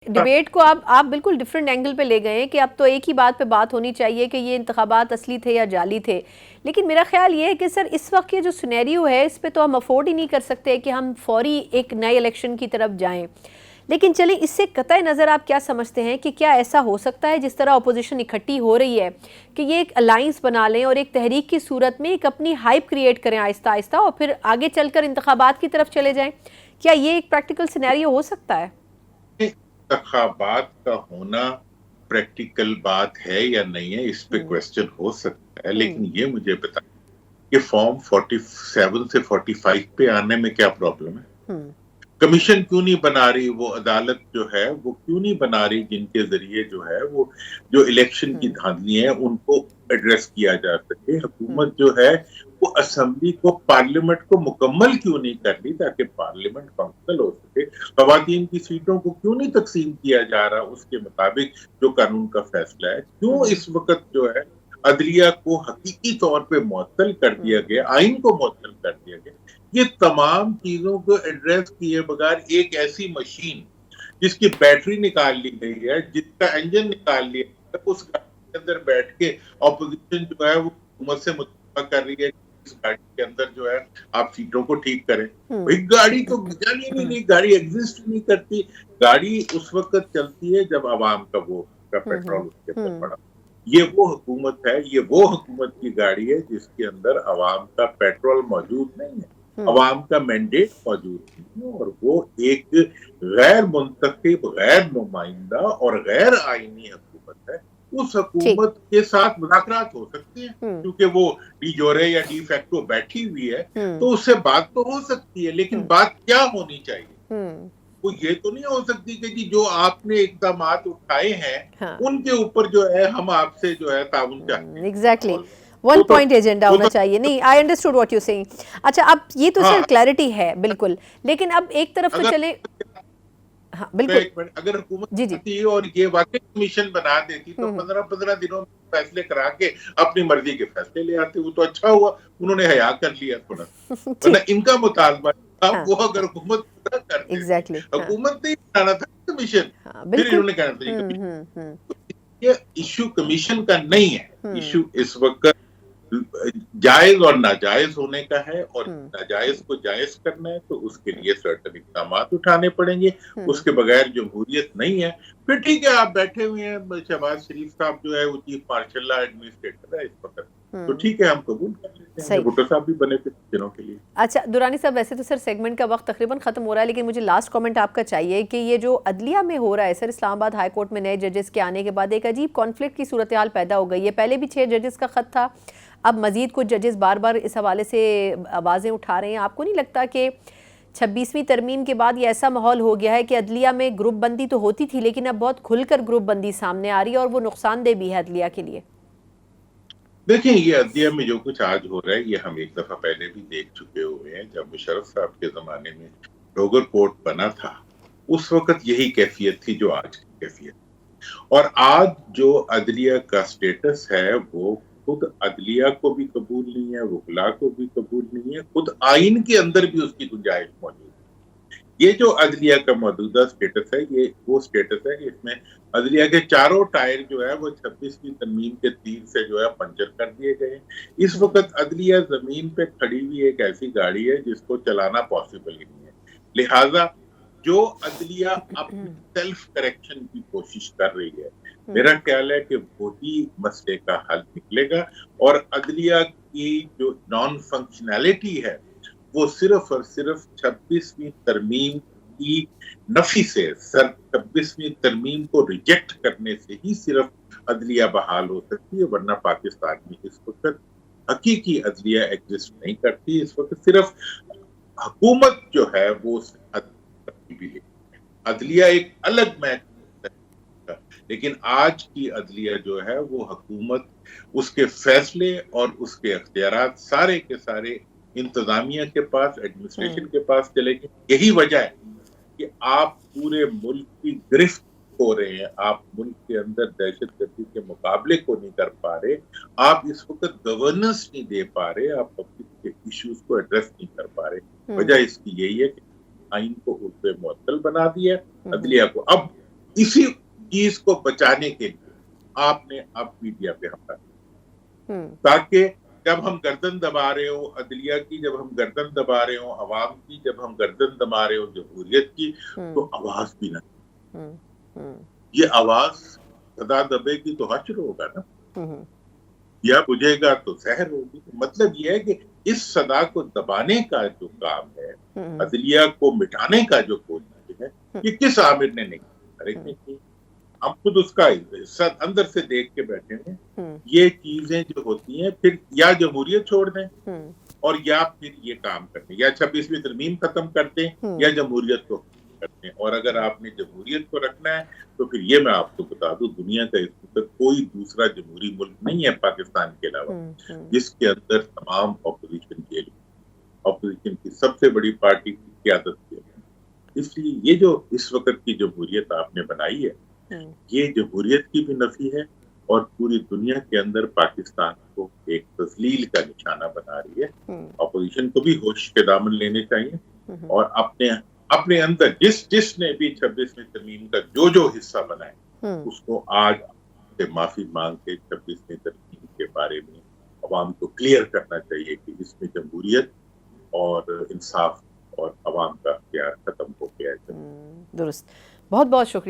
Debate کو آپ بالکل ڈیفرنٹ اینگل پہ لے گئے ہیں کہ اب تو ایک ہی بات پہ بات ہونی چاہیے کہ یہ انتخابات اصلی تھے یا جعلی تھے. لیکن میرا خیال یہ ہے کہ سر اس وقت یہ جو سینیریو ہے اس پہ تو ہم افورڈ ہی نہیں کر سکتے کہ ہم فوری ایک نئے الیکشن کی طرف جائیں. لیکن چلیں اس سے قطع نظر آپ کیا سمجھتے ہیں کہ کیا ایسا ہو سکتا ہے جس طرح اپوزیشن اکٹھی ہو رہی ہے کہ یہ ایک الائنس بنا لیں اور ایک تحریک کی صورت میں ایک اپنی ہائپ کریٹ کریں آہستہ آہستہ اور پھر آگے چل کر انتخابات کی طرف چلے جائیں؟ کیا یہ ایک پریکٹیکل سینیریو ہو سکتا ہے؟ انتخابات کا ہونا پریکٹیکل بات ہے یا نہیں ہے اس پہ کوشچن ہو سکتا ہے، لیکن یہ مجھے بتا کہ فارم 47 سے 45 پہ آنے میں کیا پرابلم ہے؟ کمیشن کیوں نہیں بنا رہی؟ وہ عدالت جو ہے وہ کیوں نہیں بنا رہی جن کے ذریعے جو ہے وہ جو الیکشن کی دھاندلی ہیں ان کو ایڈریس کیا جا سکے؟ حکومت جو ہے وہ اسمبلی کو پارلیمنٹ کو مکمل کیوں نہیں کر رہی تاکہ پارلیمنٹ فنکشنل ہو سکے؟ خواتین کی سیٹوں کو کیوں نہیں تقسیم کیا جا رہا اس کے مطابق جو قانون کا فیصلہ ہے؟ کیوں اس وقت جو ہے عدلیہ کو حقیقی طور پہ معطل کر دیا گیا، آئین کو معطل کر دیا گیا؟ یہ تمام چیزوں کو ایڈریس کیے بغیر ایک ایسی مشین جس کی بیٹری نکال لی گئی ہے، جس کا انجن نکال لیا ہے، اس گاڑی کے اندر بیٹھ کے اپوزیشن جو ہے وہ حکومت سے مطالبہ کر رہی ہے کہ اس گاڑی کے اندر جو ہے آپ سیٹوں کو ٹھیک کریں. بھئی گاڑی تو چلی نہیں، گاڑی ایگزسٹ نہیں کرتی. گاڑی اس وقت چلتی ہے جب عوام کا وہ پیٹرول اس کے اندر پڑا. یہ وہ حکومت ہے، یہ وہ حکومت کی گاڑی ہے جس کے اندر عوام کا پیٹرول موجود نہیں ہے، عوام کا مینڈیٹ موجود نہیں ہے، اور وہ ایک غیر منتخب، غیر نمائندہ اور غیر آئینی حکومت ہے. اس حکومت کے ساتھ مذاکرات ہو سکتے ہیں کیونکہ وہ ڈی جورے یا ڈی فیکٹو بیٹھی ہوئی ہے تو اس سے بات تو ہو سکتی ہے، لیکن بات کیا ہونی چاہیے؟ وہ یہ تو نہیں ہو سکتی کہ جی جو آپ نے اقدامات اٹھائے ہیں ان کے اوپر جو ہے ہم آپ سے جو ہے تعاون چاہتے ہیں. ایگزیکٹلی ون پوائنٹ ایجنڈا ہونا چاہیے. نہیں، I understood what you saying. اچھا اب یہ تو سر کلیئرٹی ہے بالکل، لیکن اب ایک طرف تو چلے. ہاں بالکل. اگر حکومت آتی اور یہ واقعی کمیشن بنا دیتی تو 15 دنوں میں فیصلے کرا کے اپنی مرضی کے فیصلے لے آتے. وہ تو اچھا ہوا انہوں نے حیا کر لیا تھوڑا، ورنہ ان کا مطالبہ وہ اگر حکومت پورا کر دیتی، حکومت نے بنانا تھا کمیشن، پھر انہوں نے کہنا تھا کمیشن. یہ ایشو کمیشن کا نہیں ہے، ایشو اس وقت جائز اور ناجائز ہونے کا ہے، اور ناجائز کو جائز کرنا ہے تو اس کے لیے سرٹن اقدامات اٹھانے پڑیں گے. اس کے بغیر جمہوریت نہیں ہے. پھر ٹھیک ہے آپ بیٹھے ہوئے ہیں، شہباز شریف صاحب جو ہے وہ چیف مارشل لا ایڈمنسٹریٹر ہے اس وقت، تو ٹھیک ہے ہم قبول کر لیتے ہیں. بھٹو صاحب بھی بنے تھے دنوں کے لیے. اچھا درانی صاحب، ویسے تو سر سیگمنٹ کا وقت تقریباً ختم ہو رہا ہے، لیکن مجھے لاسٹ کامنٹ آپ کا چاہیے کہ یہ جو عدلیہ میں ہو رہا ہے سر، اسلام آباد ہائی کورٹ میں نئے ججز کے آنے کے بعد ایک عجیب کانفلکٹ کی صورتحال پیدا ہو گئی ہے. پہلے بھی 6 ججز کا خط تھا، اب مزید کچھ ججز بار بار اس حوالے سے آوازیں اٹھا رہے ہیں. آپ کو نہیں لگتا کہ 26ویں ترمیم کے بعد یہ ایسا ماحول ہو گیا ہے کہ عدلیہ میں گروپ بندی تو ہوتی تھی لیکن اب بہت کھل کر گروپ بندی سامنے آ رہی ہے اور وہ نقصان دہ بھی ہے عدلیہ کے لیے؟ دیکھیں یہ عدلیہ میں جو کچھ آج ہو رہا ہے یہ ہم ایک دفعہ پہلے بھی دیکھ چکے ہوئے ہیں. جب مشرف صاحب کے زمانے میں ڈوگر کورٹ بنا تھا اس وقت یہی کیفیت تھی جو آج کی کیفیت. اور آج جو عدلیہ کا سٹیٹس ہے وہ خود عدلیہ کو بھی قبول نہیں ہے، وکلا کو بھی قبول نہیں ہے، خود آئین کے اندر بھی اس کی گنجائش موجود ہے. یہ جو عدلیہ کا موجودہ سٹیٹس ہے یہ وہ سٹیٹس ہے کہ اس میں عدلیہ کے چاروں ٹائر جو ہے وہ 26ویں ترمیم کے تیر سے جو ہے پنچر کر دیے گئے. اس وقت عدلیہ زمین پہ کھڑی ہوئی ایک ایسی گاڑی ہے جس کو چلانا پاسبل ہی نہیں ہے. لہٰذا جو عدلیہ اپنی سیلف کریکشن کی کوشش کر رہی ہے، میرا خیال ہے کہ وہی مسئلے کا حل نکلے گا. اور عدلیہ کی جو نان فنکشنالٹی ہے وہ صرف اور صرف 26ویں ترمیم کی نفی سے، 26ویں ترمیم کو ریجیکٹ کرنے سے ہی صرف عدلیہ بحال ہو سکتی ہے، ورنہ پاکستان میں اس وقت حقیقی عدلیہ ایگزسٹ نہیں کرتی. اس وقت صرف حکومت جو ہے وہ عدلیہ ایک الگ محکمہ ہے، لیکن آج کی عدلیہ جو ہے وہ حکومت، اس کے فیصلے اور اس کے اختیارات سارے کے سارے انتظامیہ کے پاس، ایڈمنسٹریشن کے پاس چلے گئے. یہی وجہ ہے کہ آپ پورے ملک کی گرفت ہو رہے ہیں، آپ ملک کے اندر دہشت گردی کے مقابلے کو نہیں کر پا رہے، آپ اس وقت گورننس نہیں دے پا رہے، آپ پبلک کے ایشوز کو ایڈریس نہیں کر پا رہے. وجہ اس کی یہی ہے کہ آئین کو اس پہ معطل بنا دیا، عدلیہ کو اب اسی چیز کو بچانے کے لیے آپ نے اب میڈیا پہ حملہ کیا، تاکہ جب ہم گردن دبا رہے ہوں عدلیہ کی، جب ہم گردن دبا رہے ہوں عوام کی، جب ہم گردن دبا رہے ہوں جمہوریت کی، تو آواز بھی نہ، یہ آواز صدا دبے گی تو حشر ہوگا نا، یا بجھے گا تو زہر ہوگی. مطلب یہ ہے کہ اس صدا کو دبانے کا جو کام ہے، عدلیہ کو مٹانے کا جو کوشش ہے، یہ کس عامر نے نہیں کی. ہم خود اس کا حصہ اندر سے دیکھ کے بیٹھے ہیں. یہ چیزیں جو ہوتی ہیں پھر یا جمہوریت چھوڑ دیں اور یا پھر یہ کام کرتے ہیں، یا 26ویں ترمیم ختم کرتے ہیں یا جمہوریت کو کرتے ہیں. اور اگر آپ نے جمہوریت کو رکھنا ہے تو پھر یہ میں آپ کو بتا دوں، دنیا کا اس وقت کوئی دوسرا جمہوری ملک نہیں ہے پاکستان کے علاوہ جس کے اندر تمام اپوزیشن کے لیے اپوزیشن کی سب سے بڑی پارٹی کی قیادت کی ہے. اس لیے یہ جو اس وقت کی جمہوریت آپ نے بنائی ہے، یہ جمہوریت کی بھی نفی ہے اور پوری دنیا کے اندر پاکستان کو ایک تذلیل کا نشانہ بنا رہی ہے. اپوزیشن کو بھی ہوش کے دامن لینے چاہیے اور اپنے اندر جس نے بھی 26ویں ترمیم کا جو حصہ بنائے اس کو آج سے معافی مانگ کے 26ویں ترمیم کے بارے میں عوام کو کلیئر کرنا چاہیے کہ اس میں جمہوریت اور انصاف اور عوام کا اختیار ختم ہو گیا ہے. درست. بہت بہت شکریہ.